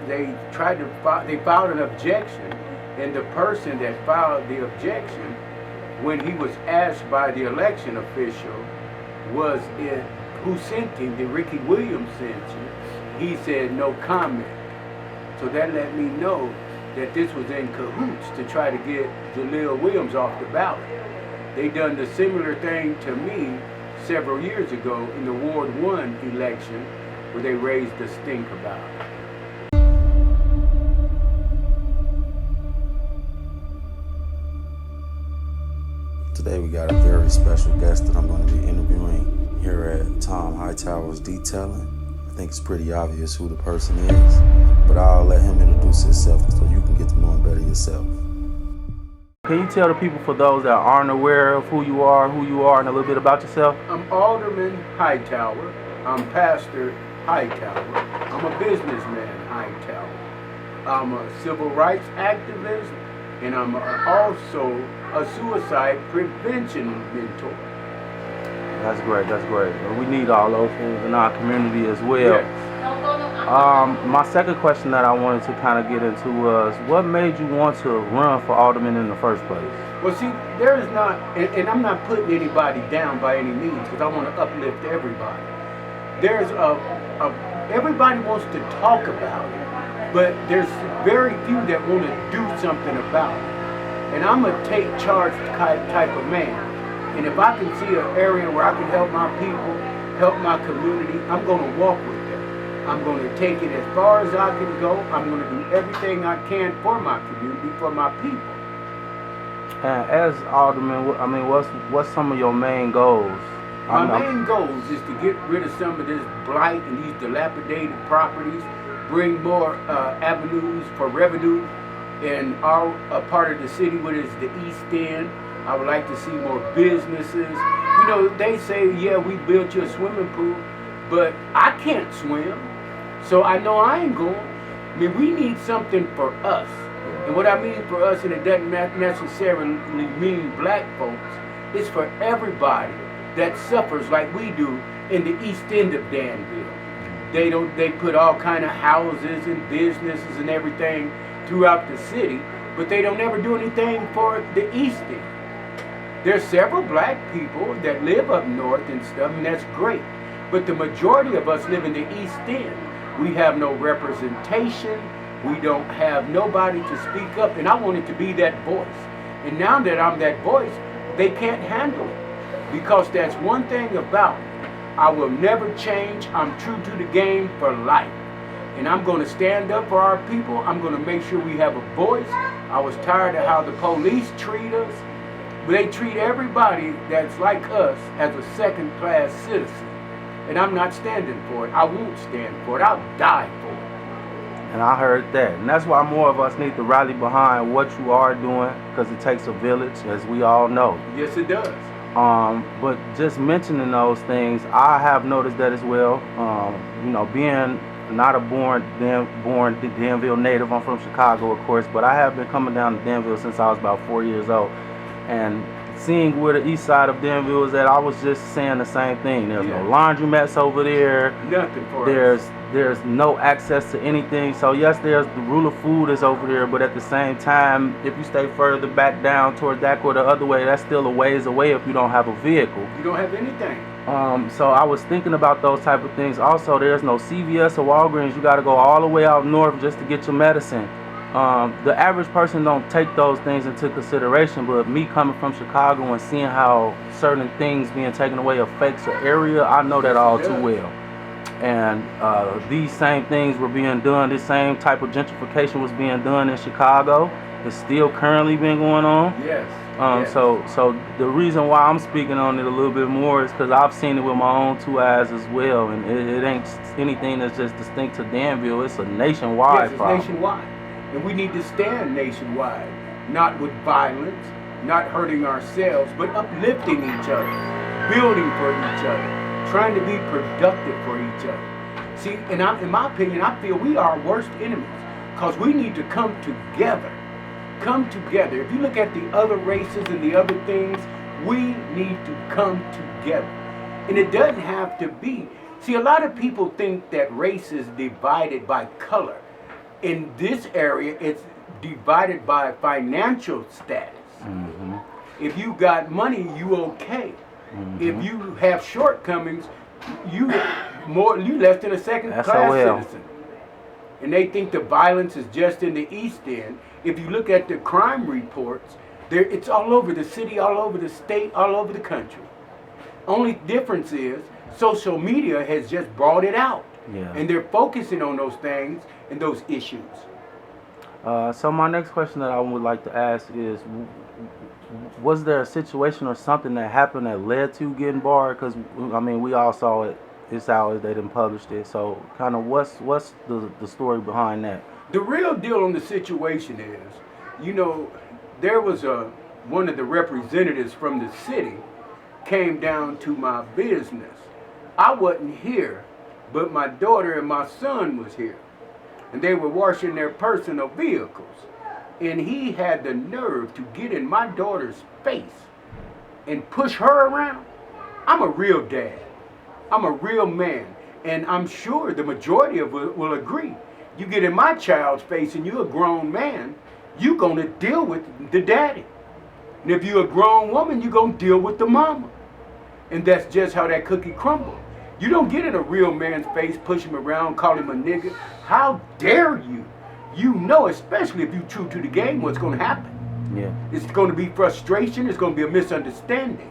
they filed an objection, and the person that filed the objection, when he was asked by the election official, was it who sent him, the Ricky Williams sent you, he said no comment. So that let me know that this was in cahoots to try to get Jaleel Williams off the ballot. They done the similar thing to me several years ago in the Ward 1 election, where they raised the stink about it. Today we got a very special guest that I'm going to be interviewing here at Tom Hightower's Detailing. I think it's pretty obvious who the person is, but I'll let him introduce himself so you can get to know him better yourself. Can you tell the people, for those that aren't aware of who you are, and a little bit about yourself? I'm Alderman Hightower. I'm Pastor Hightower. I'm a businessman Hightower. I'm a civil rights activist, and I'm also a suicide prevention mentor. That's great, that's great. We need all those things in our community as well. Yes. My second question that I wanted to kind of get into was, what made you want to run for alderman in the first place? Well, see, there is not, and I'm not putting anybody down by any means, because I want to uplift everybody. There's everybody wants to talk about it, but there's very few that want to do something about it. And I'm a take charge type of man. And if I can see an area where I can help my people, help my community, I'm going to walk with them. I'm going to take it as far as I can go. I'm going to do everything I can for my community, for my people. And as alderman, I mean, what's some of your main goals? My main goals is to get rid of some of this blight and these dilapidated properties, bring more avenues for revenue in our part of the city, which is the East End. I would like to see more businesses. You know, they say, yeah, we built you a swimming pool, but I can't swim, so I know I ain't going. I mean, we need something for us. And what I mean for us, and it doesn't necessarily mean black folks, it's for everybody that suffers like we do in the East End of Danville. They put all kind of houses and businesses and everything throughout the city, but they don't ever do anything for the East End. There's several black people that live up north and stuff, and that's great. But the majority of us live in the East End. We have no representation. We don't have nobody to speak up, and I wanted to be that voice. And now that I'm that voice, they can't handle it. Because that's one thing about me. I will never change. I'm true to the game for life. And I'm going to stand up for our people. I'm going to make sure we have a voice. I was tired of how the police treat us. They treat everybody that's like us as a second-class citizen. And I'm not standing for it. I won't stand for it. I'll die for it. And I heard that. And that's why more of us need to rally behind what you are doing, because it takes a village, as we all know. Yes, it does. But just mentioning those things, I have noticed that as well. You know, being not a born Danville native, I'm from Chicago, of course, but I have been coming down to Danville since I was about 4 years old. And seeing where the east side of Danville is at, I was just saying the same thing. There's no laundromats over there. Nothing for us. There's no access to anything. So yes, there's the rule of food is over there, but at the same time, if you stay further back down toward that or the other way, that's still a ways away if you don't have a vehicle. You don't have anything. So I was thinking about those type of things. Also, there's no CVS or Walgreens. You got to go all the way out north just to get your medicine. The average person don't take those things into consideration, but me coming from Chicago and seeing how certain things being taken away affects the area, I know that all too well. And these same things were being done, this same type of gentrification was being done in Chicago. It's still currently been going on. Yes. Yes. So the reason why I'm speaking on it a little bit more is because I've seen it with my own two eyes as well, and it ain't anything that's just distinct to Danville. It's a nationwide problem. Nationwide. And we need to stand nationwide, not with violence, not hurting ourselves, but uplifting each other, building for each other, trying to be productive for each other. See, and in my opinion, I feel we are our worst enemies, because we need to come together. Come together. If you look at the other races and the other things, we need to come together. And it doesn't have to be. See, a lot of people think that race is divided by color. In this area, it's divided by financial status. Mm-hmm. If you got money, you okay. Mm-hmm. If you have shortcomings, you less than a second class SOL. citizen. And they think the violence is just in the East End. If you look at the crime reports, it's all over the city, all over the state, all over the country. Only difference is social media has just brought it out. Yeah. And they're focusing on those things and those issues. So my next question that I would like to ask is, was there a situation or something that happened that led to you getting barred? Because, I mean, we all saw it. It's out. They didn't publish it. So kind of what's the story behind that? The real deal on the situation is, you know, there was one of the representatives from the city came down to my business. I wasn't here, but my daughter and my son was here. And they were washing their personal vehicles. And he had the nerve to get in my daughter's face and push her around. I'm a real dad. I'm a real man. And I'm sure the majority of us will agree. You get in my child's face and you're a grown man, you're going to deal with the daddy. And if you're a grown woman, you're going to deal with the mama. And that's just how that cookie crumbles. You don't get in a real man's face, push him around, call him a nigga. How dare you? You know, especially if you're true to the game, what's going to happen. Yeah. It's going to be frustration. It's going to be a misunderstanding.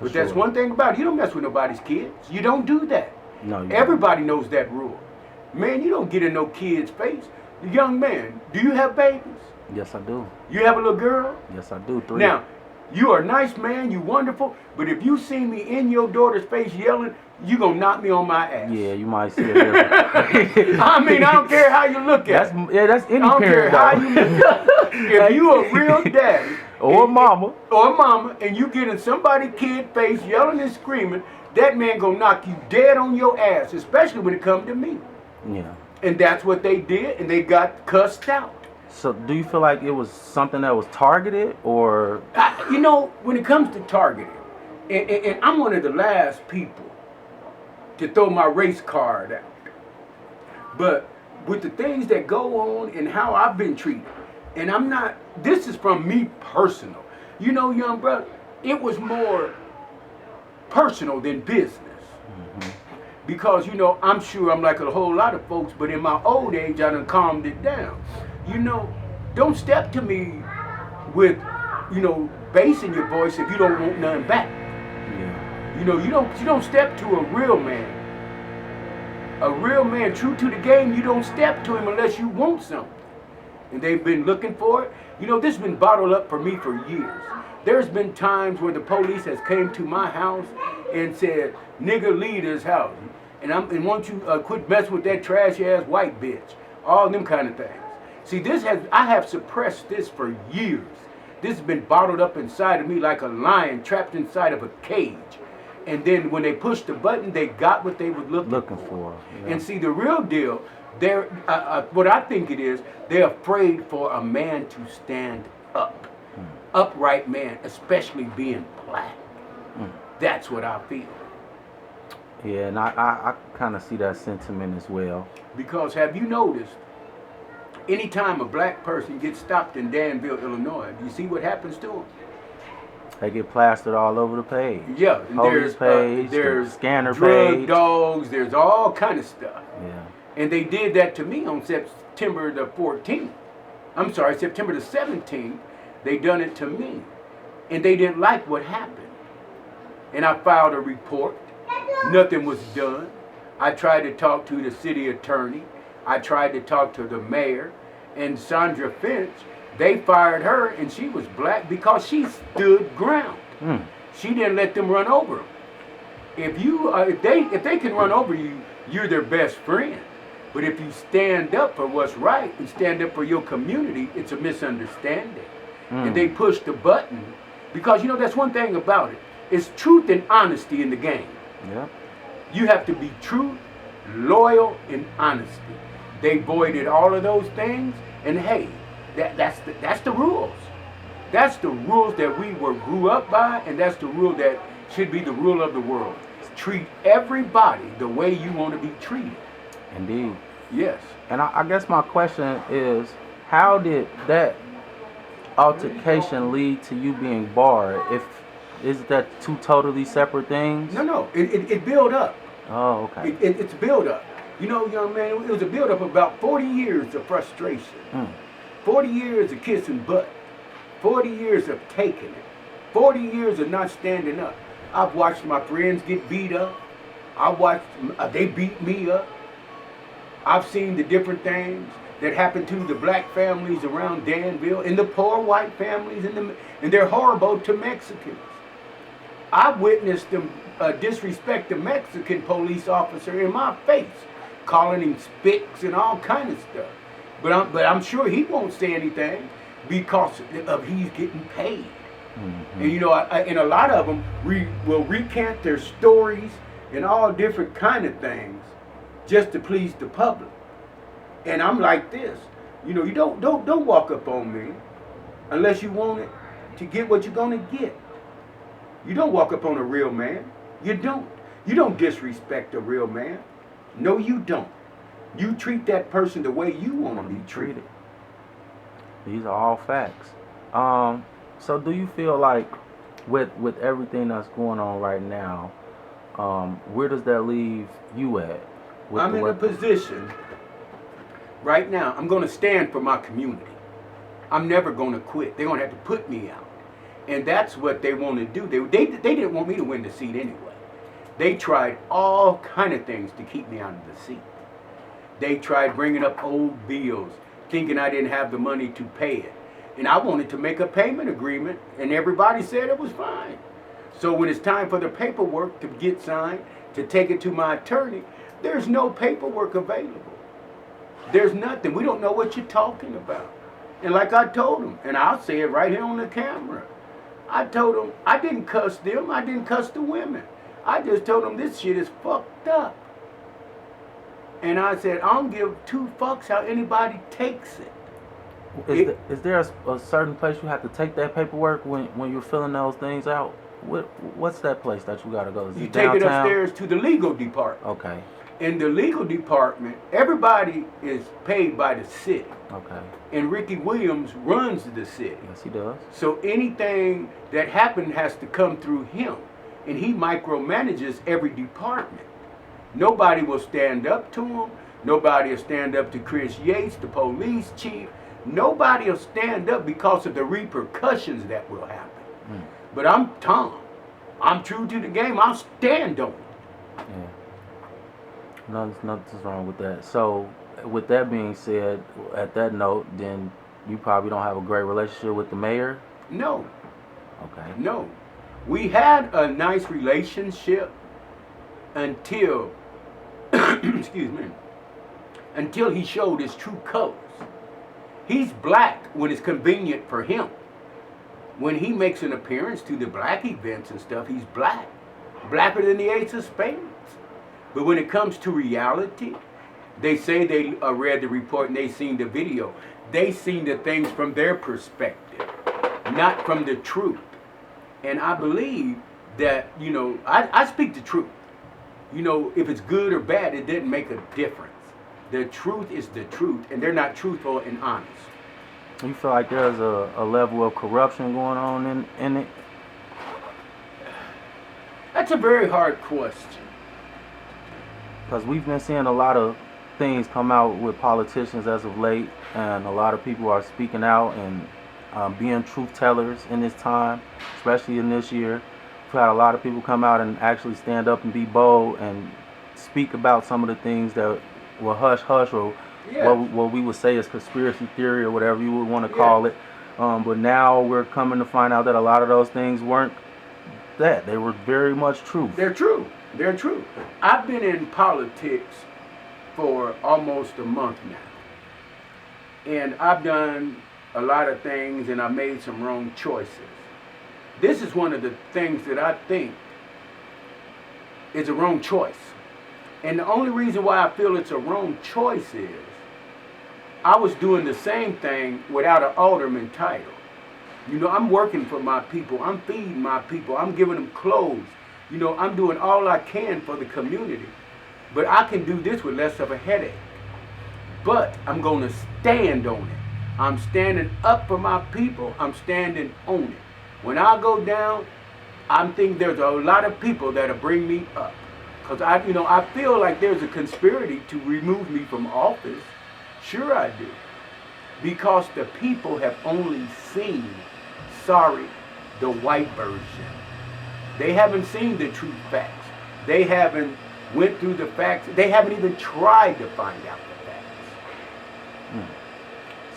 But that's one thing about it. You don't mess with nobody's kids. You don't do that. No. Everybody knows that rule. Man, you don't get in no kid's face. Young man, do you have babies? Yes, I do. You have a little girl? Yes, I do. 3. Now, you are a nice man, you wonderful, but if you see me in your daughter's face yelling, you gonna knock me on my ass. Yeah, you might see it different. I mean, I don't care how you look at it. That's any I don't care parent, how though. you look. If you a real daddy Or mama. or mama, and you get in somebody's kid face yelling and screaming, that man gonna knock you dead on your ass, especially when it comes to me. Yeah. And that's what they did, and they got cussed out. So do you feel like it was something that was targeted, or? You know, when it comes to targeting, and I'm one of the last people to throw my race card out. But with the things that go on and how I've been treated, and I'm not, this is from me personal. You know, young brother, it was more personal than business. Mm-hmm. Because, you know, I'm sure I'm like a whole lot of folks, but in my old age, I done calmed it down. You know, don't step to me with, you know, bass in your voice if you don't want nothing back. Yeah. You know, you don't step to a real man. A real man, true to the game, you don't step to him unless you want something. And they've been looking for it. You know, this has been bottled up for me for years. There's been times where the police has came to my house and said, nigga, leave this house. And won't you quit messing with that trashy ass white bitch. All them kind of things. See, I have suppressed this for years. This has been bottled up inside of me like a lion trapped inside of a cage. And then when they pushed the button, they got what they were looking for. Yeah. And see, the real deal, what I think it is, they're afraid for a man to stand up. Upright man, especially being black. That's what I feel. Yeah, and I kind of see that sentiment as well. Because have you noticed, anytime a black person gets stopped in Danville, Illinois, do you see what happens to them? They get plastered all over the page. Yeah, and Police page, there's scanner drug page. dogs, there's all kind of stuff. Yeah. And they did that to me on September the 14th. I'm sorry, September the 17th. They done it to me. And they didn't like what happened. And I filed a report. Nothing was done. I tried to talk to the city attorney. I tried to talk to the mayor. And Sandra Finch, they fired her, and she was black because she stood ground. She didn't let them run over them. If they can run over you, you're their best friend. But if you stand up for what's right and stand up for your community, it's a misunderstanding. And they push the button because, you know, that's one thing about it. It's truth and honesty in the game. Yeah. You have to be true, loyal, and honesty. They voided all of those things, and hey, that's the rules. That's the rules that we grew up by, and that's the rule that should be the rule of the world. Treat everybody the way you want to be treated. Indeed. Yes. And I guess my question is, how did that altercation lead to you being barred? If is that two totally separate things? No. It built up. Oh, okay. It's build up. You know, young man, it was a build up of about 40 years of frustration. 40 years of kissing butt. 40 years of taking it. 40 years of not standing up. I've watched my friends get beat up. I watched they beat me up. I've seen the different things that happen to the black families around Danville and the poor white families, and they're horrible to Mexicans. I witnessed them disrespect the Mexican police officer in my face, calling him spicks and all kind of stuff. But I'm sure he won't say anything because of he's getting paid. And you know, and a lot of them will recant their stories and all different kind of things just to please the public. And I'm like this, you know, you don't walk up on me unless you want it to get what you're gonna get. You don't walk up on a real man. You don't disrespect a real man. No, you don't. You treat that person the way you want to be treated. These are all facts. So do you feel like with everything that's going on right now, where does that leave you at? I'm in a position right now. I'm going to stand for my community. I'm never going to quit. They're going to have to put me out. And that's what they want to do. They didn't want me to win the seat anyway. They tried all kind of things to keep me out of the seat. They tried bringing up old bills, thinking I didn't have the money to pay it. And I wanted to make a payment agreement, and everybody said it was fine. So when it's time for the paperwork to get signed, to take it to my attorney, there's no paperwork available. There's nothing. We don't know what you're talking about. And like I told them, and I'll say it right here on the camera, I told them, I didn't cuss them, I didn't cuss the women. I just told them this shit is fucked up. And I said, I don't give two fucks how anybody takes it. Is there a certain place you have to take that paperwork when you're filling those things out? What's that place that you gotta go? Is you it take downtown? it upstairs to the legal department. Okay. In the legal department, everybody is paid by the city. Okay. And Ricky Williams runs the city. Yes, he does. So anything that happened has to come through him. And he micromanages every department. Nobody will stand up to him. Nobody will stand up to Chris Yates, the police chief. Nobody will stand up because of the repercussions that will happen. But I'm Tom. I'm true to the game. I'll stand on it. Yeah. Nothing's wrong with that. So, with that being said, at that note, then you probably don't have a great relationship with the mayor? No. Okay. No. We had a nice relationship until, excuse me, until he showed his true colors. He's black when it's convenient for him. When he makes an appearance to the black events and stuff, he's black. Blacker than the Ace of Spades. But when it comes to reality, they say they read the report and they seen the video. They seen the things from their perspective, not from the truth. And I believe that, you know, I speak the truth. You know, if it's good or bad, it didn't make a difference. The truth is the truth, and they're not truthful and honest. You feel like there's a level of corruption going on in it? That's a very hard question. Because we've been seeing a lot of things come out with politicians as of late, and a lot of people are speaking out and being truth tellers in this time, especially in this year. We've had a lot of people come out and actually stand up and be bold and speak about some of the things that were hush-hush, or what we would say is conspiracy theory, or whatever you would want to call it. But now we're coming to find out that a lot of those things weren't that. They were very much true. They're true. They're true. I've been in politics for almost a month now. And I've done a lot of things, and I've made some wrong choices. This is one of the things that I think is a wrong choice. And the only reason why I feel it's a wrong choice is I was doing the same thing without an alderman title. You know, I'm working for my people. I'm feeding my people. I'm giving them clothes. You know, I'm doing all I can for the community. But I can do this with less of a headache. but I'm going to stand on it. I'm standing up for my people. I'm standing on it. When I go down, I'm thinking there's a lot of people that'll bring me up. Because I feel like there's a conspiracy to remove me from office. Sure I do. Because the people have only seen, the white version. They haven't seen the true facts. They haven't went through the facts. They haven't even tried to find out the facts.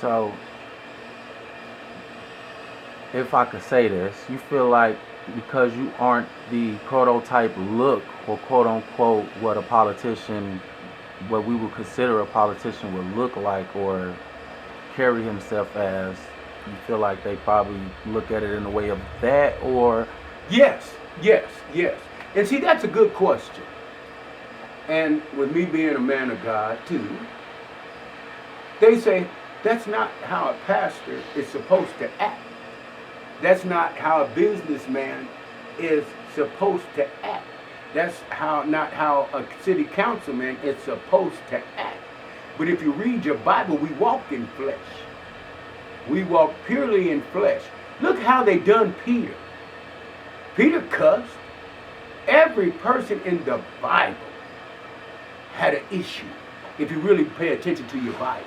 So, if I could say this, you feel like because you aren't the prototype look or quote unquote what we would consider a politician would look like or carry himself as, you feel like they probably look at it in the way of that, or? Yes. And see, that's a good question. And with me being a man of God too, they say that's not how a pastor is supposed to act. That's not how a businessman is supposed to act. That's not how a city councilman is supposed to act. But if you read your Bible, we walk in flesh. We walk purely in flesh. Look how they done Peter. Peter cussed. Every person in the Bible had an issue, if you really pay attention to your Bible.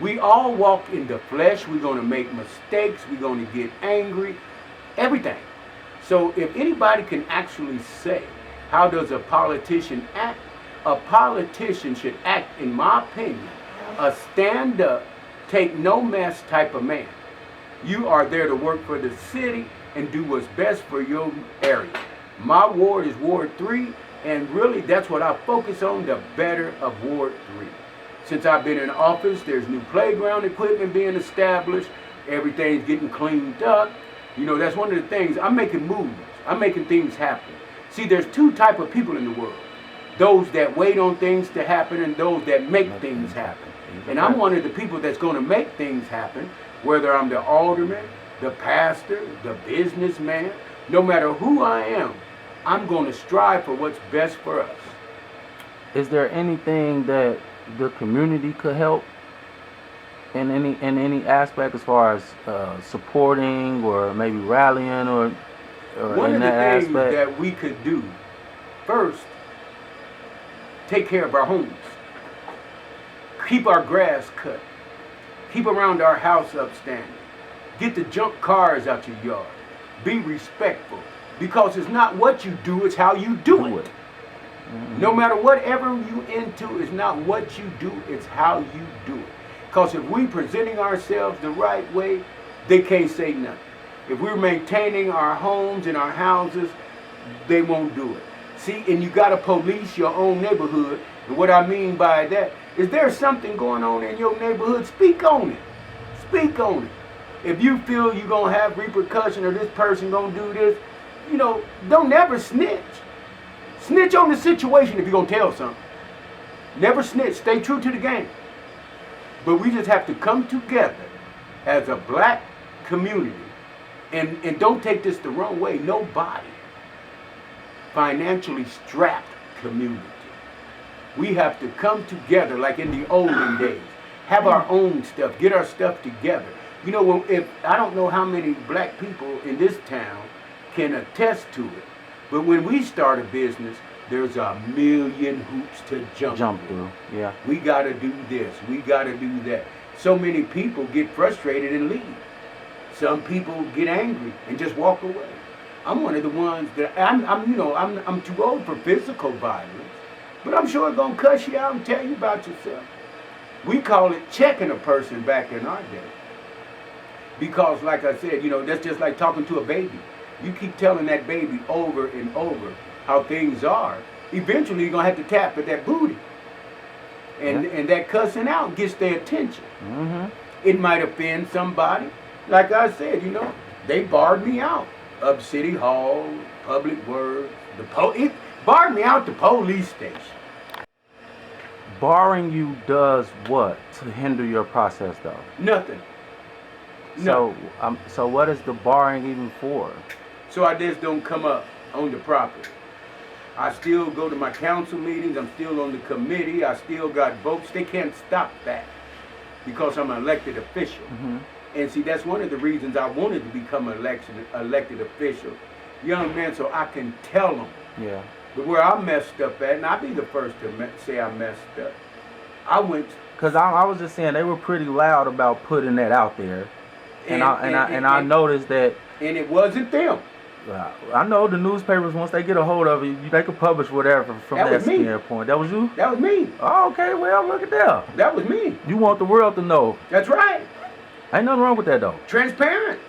We all walk in the flesh. We're going to make mistakes. We're going to get angry. Everything. So if anybody can actually say, how does a politician act? A politician should act, in my opinion, a stand-up, take no mess type of man. You are there to work for the city and do what's best for your area. My ward is Ward 3, and really that's what I focus on, the better of Ward 3. Since I've been in office, there's new playground equipment being established. Everything's getting cleaned up. That's one of the things. I'm making movements. I'm making things happen. See, there's two type of people in the world. Those that wait on things to happen and those that make things happen. And I'm one of the people that's going to make things happen, whether I'm the alderman, the pastor, the businessman. No matter who I am, I'm going to strive for what's best for us. Is there anything that the community could help in any aspect, as far as supporting or maybe rallying or one in of the that things aspect that we could do first, take care of our homes, keep our grass cut, keep around our house upstanding, get the junk cars out your yard, be respectful, because it's not what you do, it's how you do it. No matter whatever you into, it's not what you do, it's how you do it. Because if we presenting ourselves the right way, they can't say nothing. If we're maintaining our homes and our houses, they won't do it. See, and you got to police your own neighborhood. And what I mean by that is, there's something going on in your neighborhood, speak on it. Speak on it. If you feel you're going to have repercussion or this person going to do this, don't never snitch. Snitch on the situation if you're going to tell something. Never snitch. Stay true to the game. But we just have to come together as a black community. And don't take this the wrong way. Nobody. Financially strapped community. We have to come together like in the olden days. Have our own stuff. Get our stuff together. If I don't know how many black people in this town can attest to it. But when we start a business, there's a million hoops to jump through. Yeah. We got to do this. We got to do that. So many people get frustrated and leave. Some people get angry and just walk away. I'm one of the ones that I'm too old for physical violence, but I'm sure it's gonna cuss you out and tell you about yourself. We call it checking a person back in our day. Because like I said, that's just like talking to a baby. You keep telling that baby over and over how things are, eventually you're going to have to tap at that booty. And that cussing out gets their attention. It might offend somebody. Like I said, they barred me out of City Hall, Public Works, it barred me out the police station. Barring you does what to hinder your process, though? Nothing. So what is the barring even for? So I just don't come up on the property. I still go to my council meetings. I'm still on the committee. I still got votes. They can't stop that because I'm an elected official. Mm-hmm. And see, that's one of the reasons I wanted to become an elected official, young man, so I can tell them. Yeah. But where I messed up at, and I'll be the first to say I messed up. I went. Because I was just saying they were pretty loud about putting that out there, and I noticed that. And it wasn't them. I know the newspapers, once they get a hold of it, they could publish whatever from that standpoint. That was you? That was me. Oh, okay, well, look at that. That was me. You want the world to know. That's right. Ain't nothing wrong with that, though. Transparent.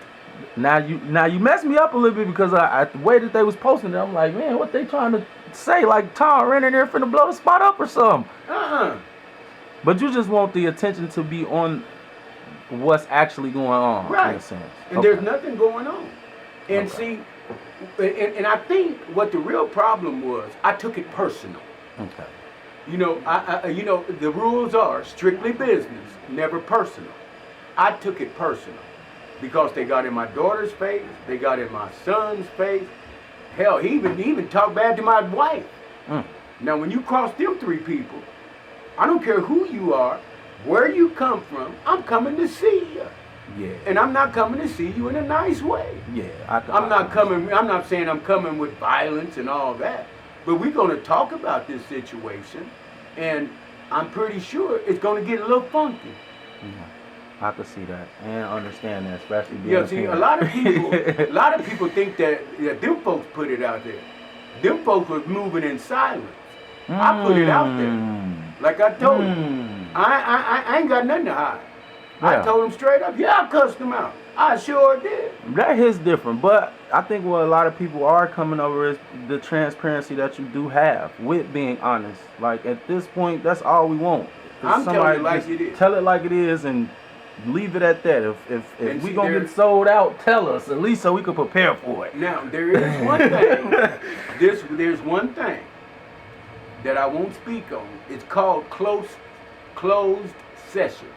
Now you messed me up a little bit because the way that they was posting it, I'm like, man, what they trying to say? Like Tom ran in there finna blow the spot up or something. But you just want the attention to be on what's actually going on. Right. In a sense. And there's nothing going on. And see, and I think what the real problem was, I took it personal. Okay. You know, the rules are strictly business, never personal. I took it personal because they got in my daughter's face, they got in my son's face. Hell, he even talked bad to my wife. Now, when you cross them three people, I don't care who you are, where you come from, I'm coming to see you. Yeah. And I'm not coming to see you in a nice way. Yeah. I'm not saying I'm coming with violence and all that. But we're going to talk about this situation, and I'm pretty sure it's going to get a little funky. I could see that and understand that, especially being see, a lot of people think that them folks put it out there. Them folks was moving in silence. I put it out there. Like I told you, I ain't got nothing to hide. Yeah. I told them straight up, yeah, I cussed them out. I sure did. That is different, but I think what a lot of people are coming over is the transparency that you do have with being honest. Like at this point, that's all we want. I'm telling it like it is. Tell it like it is and leave it at that. If we gonna get sold out, tell us at least so we can prepare for it. Now there is one thing. There's one thing that I won't speak on. It's called closed sessions.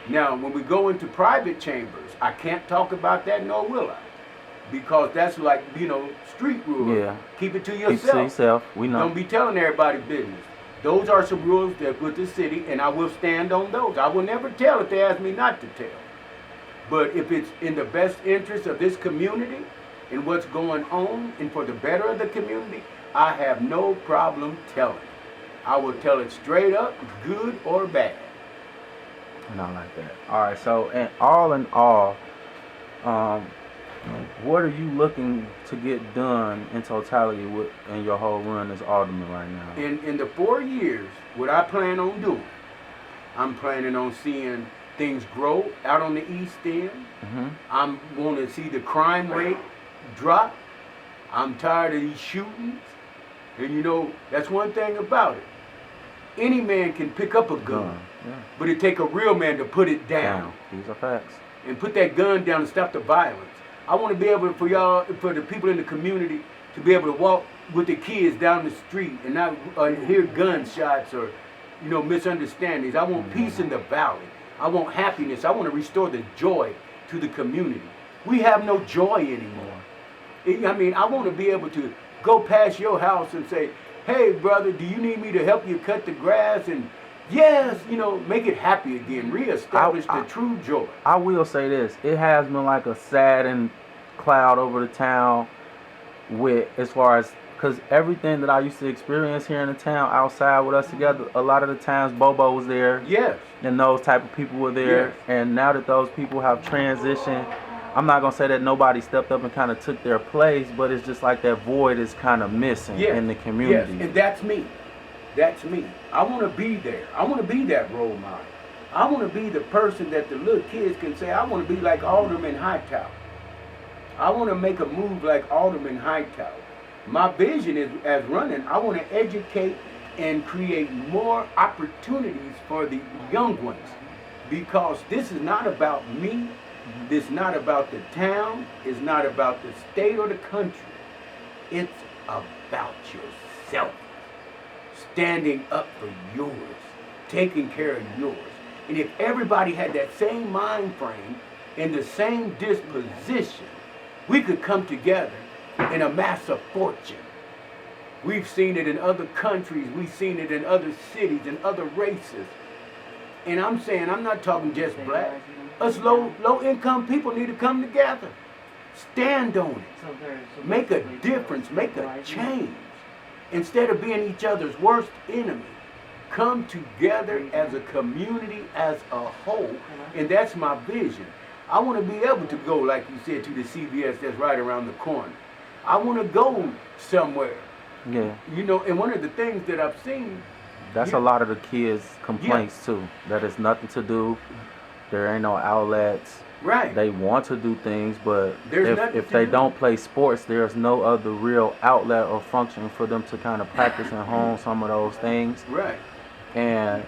Now, when we go into private chambers, I can't talk about that, nor will I, because that's like, street rules. Yeah. Keep it to yourself. Keep it to yourself. We know. Don't be telling everybody business. Those are some rules that with the city, and I will stand on those. I will never tell if they ask me not to tell. But if it's in the best interest of this community and what's going on, and for the better of the community, I have no problem telling. I will tell it straight up, good or bad. Not like that. All right. So, in all, what are you looking to get done in totality in your whole run as alderman right now? In the 4 years, what I plan on doing, I'm planning on seeing things grow out on the East End. I'm going to see the crime rate drop. I'm tired of these shootings. And that's one thing about it. Any man can pick up a gun. Yeah. But it take a real man to put it down. These are facts. And put that gun down and stop the violence. I want to be able for the people in the community to be able to walk with the kids down the street and not hear gunshots or, misunderstandings. I want peace in the valley. I want happiness. I want to restore the joy to the community. We have no joy anymore. I want to be able to go past your house and say, hey, brother, do you need me to help you cut the grass? And yes, make it happy again. Reestablish the true joy. I will say this. It has been like a saddened cloud over the town as far as, because everything that I used to experience here in the town outside with us together, a lot of the times Bobo was there. Yes. And those type of people were there. Yes. And now that those people have transitioned, I'm not going to say that nobody stepped up and kind of took their place, but it's just like that void is kind of missing in the community. Yes, and that's me. That's me. I want to be there. I want to be that role model. I want to be the person that the little kids can say, I want to be like Alderman Hightower. I want to make a move like Alderman Hightower. My vision is, as running, I want to educate and create more opportunities for the young ones, because this is not about me. This is not about the town. It's not about the state or the country. It's about yourself. Standing up for yours. Taking care of yours. And if everybody had that same mind frame and the same disposition, we could come together and amass a fortune. We've seen it in other countries. We've seen it in other cities and other races. And I'm saying, I'm not talking just black. Us low income people need to come together. Stand on it. Make a difference. Make a change. Instead of being each other's worst enemy, come together as a community, as a whole. And that's my vision. I want to be able to go, like you said, to the CVS that's right around the corner. I want to go somewhere. Yeah. You know, and one of the things that I've seen. That's a lot of the kids' complaints too. That it's nothing to do. There ain't no outlets. Right. They want to do things, but There's if they don't play sports, there's no other real outlet or function for them to kind of practice and hone some of those things. Right. And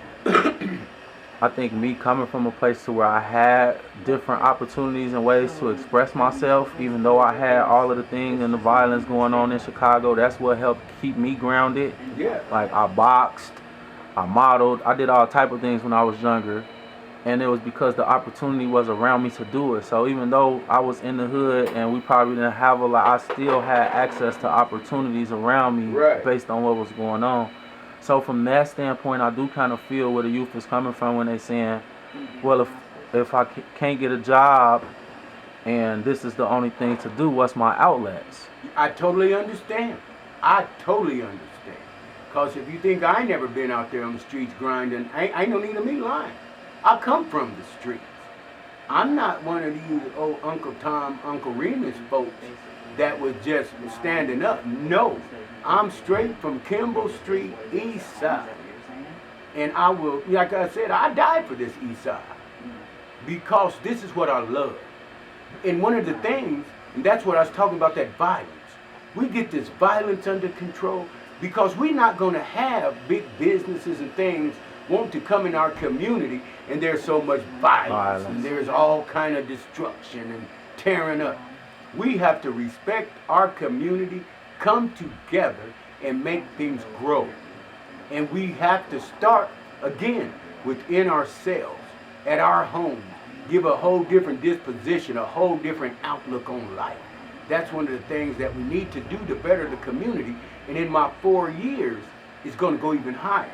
I think me coming from a place to where I had different opportunities and ways to express myself, even though I had all of the things and the violence going on in Chicago, that's what helped keep me grounded. Yeah. Like I boxed, I modeled, I did all type of things when I was younger. And it was because the opportunity was around me to do it. So even though I was in the hood and we probably didn't have a lot, I still had access to opportunities around me based on what was going on. So from that standpoint, I do kind of feel where the youth is coming from when they're saying, well, if I can't get a job and this is the only thing to do, what's my outlets? I totally understand. I totally understand. Because if you think I ain't never been out there on the streets grinding, I ain't no need of me lying. I come from the streets. I'm not one of these old Uncle Tom, Uncle Remus folks that was just standing up. No, I'm straight from Kimball Street, East Side. And I will, like I said, I died for this East Side. Because this is what I love. And one of the things, and that's what I was talking about, that violence. We get this violence under control because we're not going to have big businesses and things want to come in our community and there's so much violence. And there's all kind of destruction and tearing up. We have to respect our community, come together and make things grow. And we have to start again within ourselves, at our homes, give a whole different disposition, a whole different outlook on life. That's one of the things that we need to do to better the community. And in my 4 years, it's going to go even higher.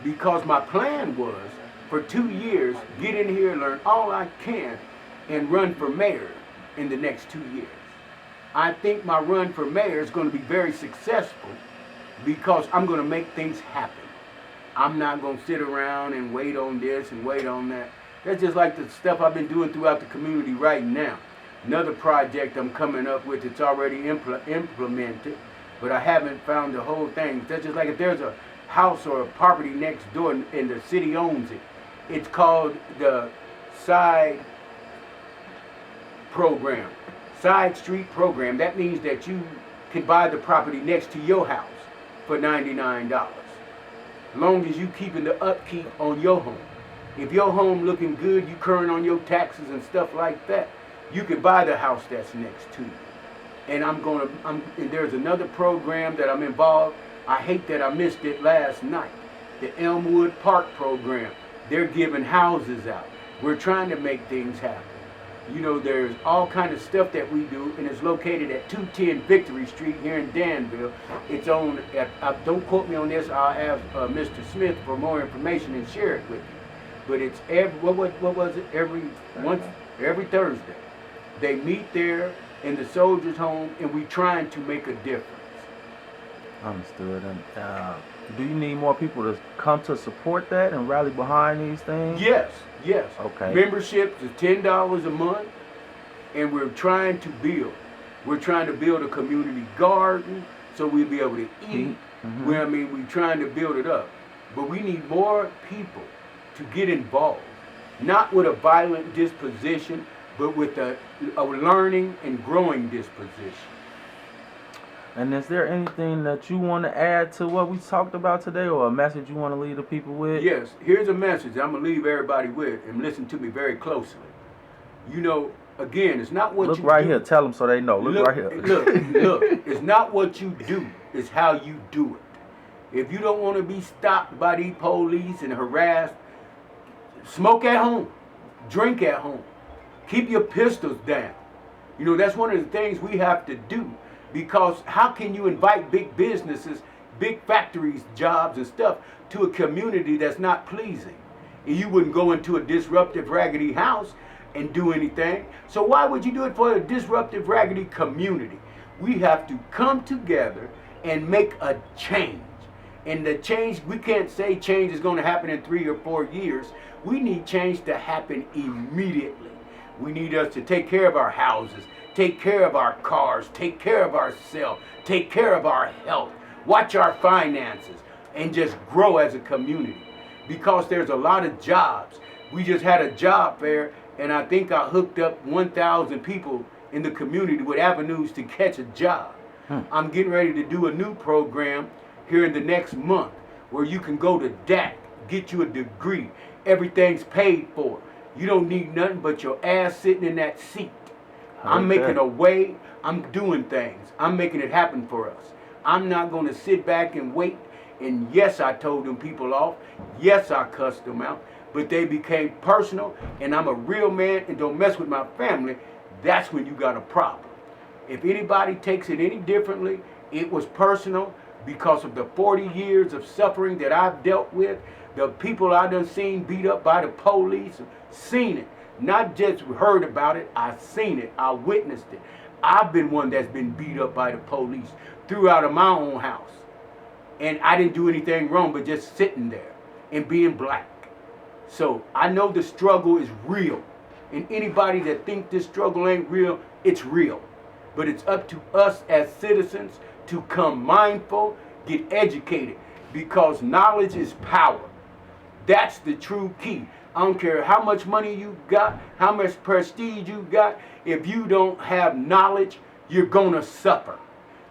Because my plan was, for 2 years, get in here, learn all I can, and run for mayor in the next 2 years. I think my run for mayor is going to be very successful because I'm going to make things happen. I'm not going to sit around and wait on this and wait on that. That's just like the stuff I've been doing throughout the community right now. Another project I'm coming up with, it's already implemented, but I haven't found the whole thing. That's just like if there's a house or a property next door and the city owns it. It's called the side program, side street program. That means that you can buy the property next to your house for $99. As long as you keeping the upkeep on your home. If your home looking good, you current on your taxes and stuff like that, you can buy the house that's next to you. And and there's another program that I'm involved. I hate that I missed it last night. The Elmwood Park program. They're giving houses out. We're trying to make things happen. You know, there's all kind of stuff that we do, and it's located at 210 Victory Street here in Danville. It's on, don't quote me on this, I'll have Mr. Smith for more information and share it with you. But it's what was it? Every Thursday. They meet there in the Soldiers' Home, and we trying to make a difference. Understood. And do you need more people to come to support that and rally behind these things? Yes. Okay. Memberships is $10 a month, and we're trying to build. We're trying to build a community garden so we'll be able to eat. Mm-hmm. We're trying to build it up. But we need more people to get involved, not with a violent disposition, but with a learning and growing disposition. And is there anything that you want to add to what we talked about today, or a message you want to leave the people with? Yes, here's a message I'm going to leave everybody with, and listen to me very closely. You know, again, it's not what look you right do. Here, tell them so they know. Look right here. Look, it's not what you do, it's how you do it. If you don't want to be stopped by these police and harassed, smoke at home, drink at home, keep your pistols down. You know, that's one of the things we have to do. Because how can you invite big businesses big factories, jobs and stuff to a community that's not pleasing. And you wouldn't go into a disruptive, raggedy house and do anything. So why would you do it for a disruptive, raggedy community? We have to come together and make a change. And the change, we can't say change is going to happen in 3 or 4 years. We need change to happen immediately. We need us to take care of our houses, take care of our cars, take care of ourselves, take care of our health, watch our finances, and just grow as a community. Because there's a lot of jobs. We just had a job fair, and I think I hooked up 1,000 people in the community with avenues to catch a job. I'm getting ready to do a new program here in the next month where you can go to DAC, get you a degree. Everything's paid for. You don't need nothing but your ass sitting in that seat. I'm making a way. I'm doing things. I'm making it happen for us. I'm not going to sit back and wait. And yes, I told them people off. Yes, I cussed them out. But they became personal, and I'm a real man and don't mess with my family. That's when you got a problem. If anybody takes it any differently, it was personal because of the 40 years of suffering that I've dealt with, the people I done seen beat up by the police, seen it. Not just heard about it, I seen it, I witnessed it. I've been one that's been beat up by the police throughout of my own house. And I didn't do anything wrong but just sitting there and being black. So I know the struggle is real. And anybody that think this struggle ain't real, it's real. But it's up to us as citizens to come mindful, get educated, because knowledge is power. That's the true key. I don't care how much money you got, how much prestige you got. If you don't have knowledge, you're gonna suffer.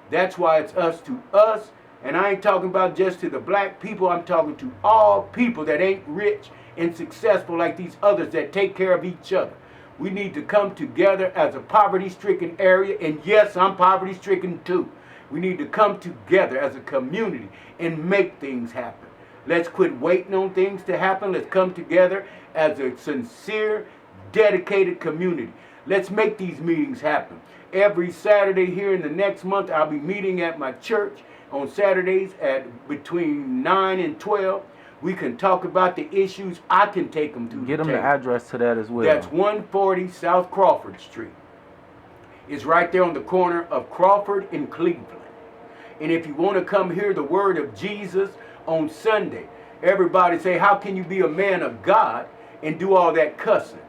That's why it's us to us. And I ain't talking about just to the black people. I'm talking to all people that ain't rich and successful like these others that take care of each other. We need to come together as a poverty-stricken area. And yes, I'm poverty-stricken too. We need to come together as a community and make things happen. Let's quit waiting on things to happen. Let's come together as a sincere, dedicated community. Let's make these meetings happen. Every Saturday here in the next month, I'll be meeting at my church on Saturdays at between 9 and 12. We can talk about the issues. I can take them to the table. Get them the address to that as well. That's 140 South Crawford Street. It's right there on the corner of Crawford and Cleveland. And if you want to come hear the word of Jesus on Sunday, everybody say, how can you be a man of God and do all that cussing?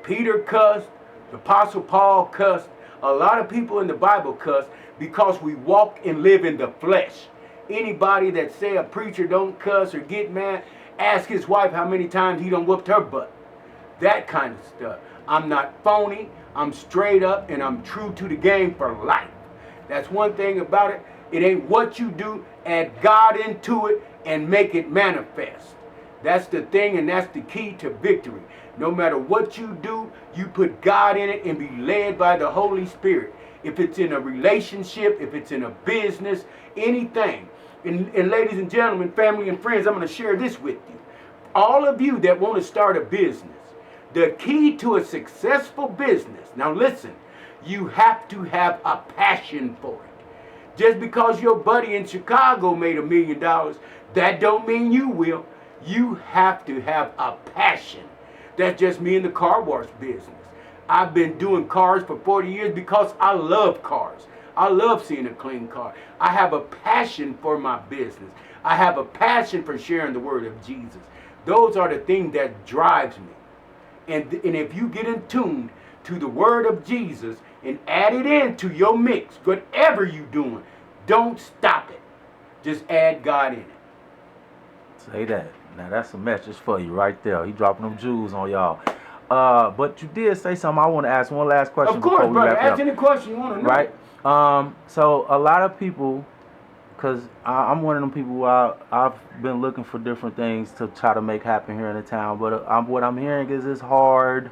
Peter cussed, the Apostle Paul cussed, a lot of people in the Bible cuss because we walk and live in the flesh. Anybody that say a preacher don't cuss or get mad, ask his wife how many times he done whooped her butt. That kind of stuff. I'm not phony, I'm straight up, and I'm true to the game for life. That's one thing about it. It ain't what you do, add God into it and make it manifest. That's the thing, and that's the key to victory. No matter what you do, you put God in it and be led by the Holy Spirit. If it's in a relationship, if it's in a business, anything. And ladies and gentlemen, family and friends, I'm going to share this with you. All of you that want to start a business, the key to a successful business, now listen, you have to have a passion for it. Just because your buddy in Chicago made $1 million, that don't mean you will. You have to have a passion. That's just me in the car wash business. I've been doing cars for 40 years because I love cars. I love seeing a clean car. I have a passion for my business. I have a passion for sharing the word of Jesus. Those are the things that drives me. And if you get in tune to the word of Jesus and add it into your mix, whatever you're doing, don't stop it. Just add God in it. Say that. Now that's a message for you right there. He dropping them jewels on y'all. But you did say something. I want to ask one last question. Of course, before we brother. wrap Ask up. any question you want to know. Right. So a lot of people, because I'm one of them people who I've been looking for different things to try to make happen here in the town. But what I'm hearing is it's hard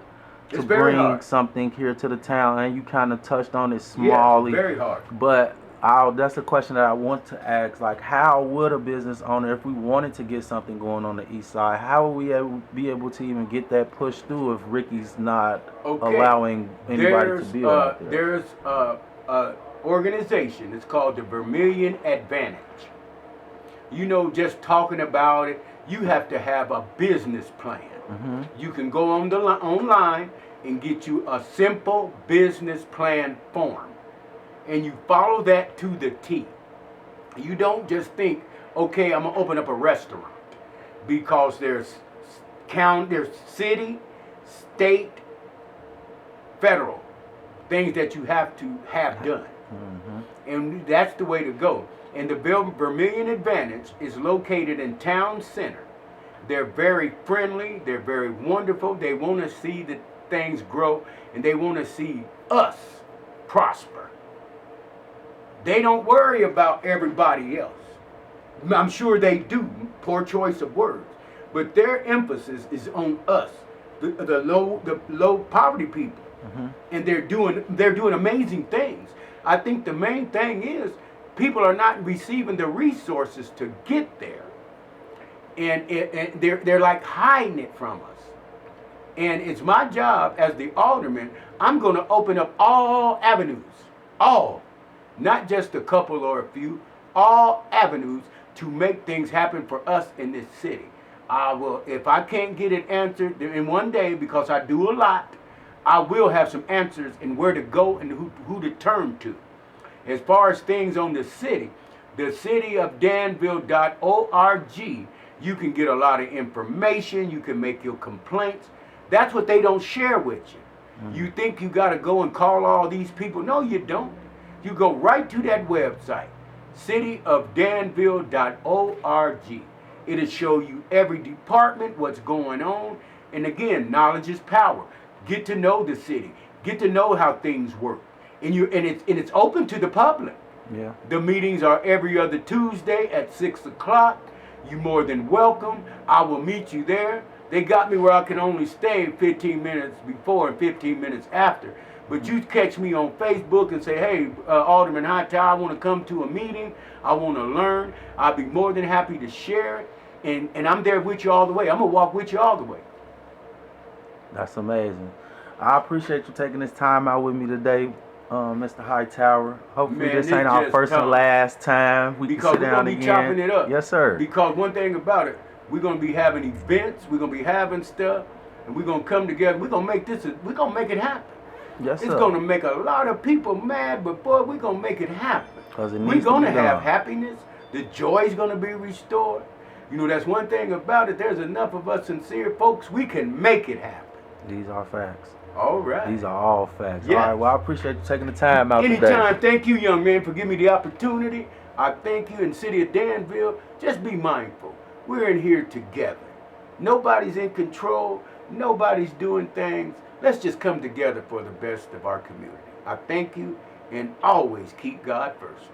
to bring something here to the town. And you kind of touched on it smallly. Yes, very hard. But that's a question that I want to ask. Like, how would a business owner, if we wanted to get something going on the east side, how would we be able to even get that pushed through if Ricky's not allowing anybody to build out there? There's organization. It's called the Vermilion Advantage. You know, just talking about it, you have to have a business plan. You can go on online and get you a simple business plan form, and you follow that to the T. You don't just think, okay, I'm gonna open up a restaurant, because there's city, state, federal things that you have to have done. And that's the way to go. And the Vermilion Advantage is located in Town Center. They're very friendly, they're very wonderful. They want to see that things grow, and they want to see us prosper. They don't worry about everybody else. I'm sure they do, poor choice of words, but their emphasis is on us, the low poverty people. And they're doing amazing things. I think the main thing is people are not receiving the resources to get there, and they're like hiding it from us. And it's my job as the alderman. I'm going to open up all avenues, not just a couple or a few, all avenues to make things happen for us in this city. I will, if I can't get it answered in one day, because I do a lot, I will have some answers and where to go and who to turn to. As far as things on the city of Danville.org, you can get a lot of information. You can make your complaints. That's what they don't share with you. You think you got to go and call all these people. No, you don't. You go right to that website, cityofdanville.org. It'll show you every department, what's going on. And again, knowledge is power. Get to know the city. Get to know how things work. And it's open to the public. Yeah. The meetings are every other Tuesday at 6 o'clock. You're more than welcome. I will meet you there. They got me where I can only stay 15 minutes before and 15 minutes after. But you catch me on Facebook and say, hey, Alderman Hightower, I want to come to a meeting. I want to learn. I'll be more than happy to share it. And I'm there with you all the way. I'm going to walk with you all the way. That's amazing. I appreciate you taking this time out with me today, Mr. Hightower. Hopefully this ain't our first and last time. We can sit down again. Because we're going to be chopping it up. Yes, sir. Because one thing about it, we're going to be having events. We're going to be having stuff. And we're going to come together. We're going to make it happen. Yes, sir. It's going to make a lot of people mad, but boy, we're going to make it happen. We're going to have happiness. The joy is going to be restored. You know, that's one thing about it. There's enough of us sincere folks. We can make it happen. These are facts. All right. These are all facts. Yes. All right. Well, I appreciate you taking the time out Anytime. today. Thank you, young man, for giving me the opportunity. I thank you in the city of Danville. Just be mindful. We're in here together. Nobody's in control. Nobody's doing things. Let's just come together for the best of our community. I thank you, and always keep God first.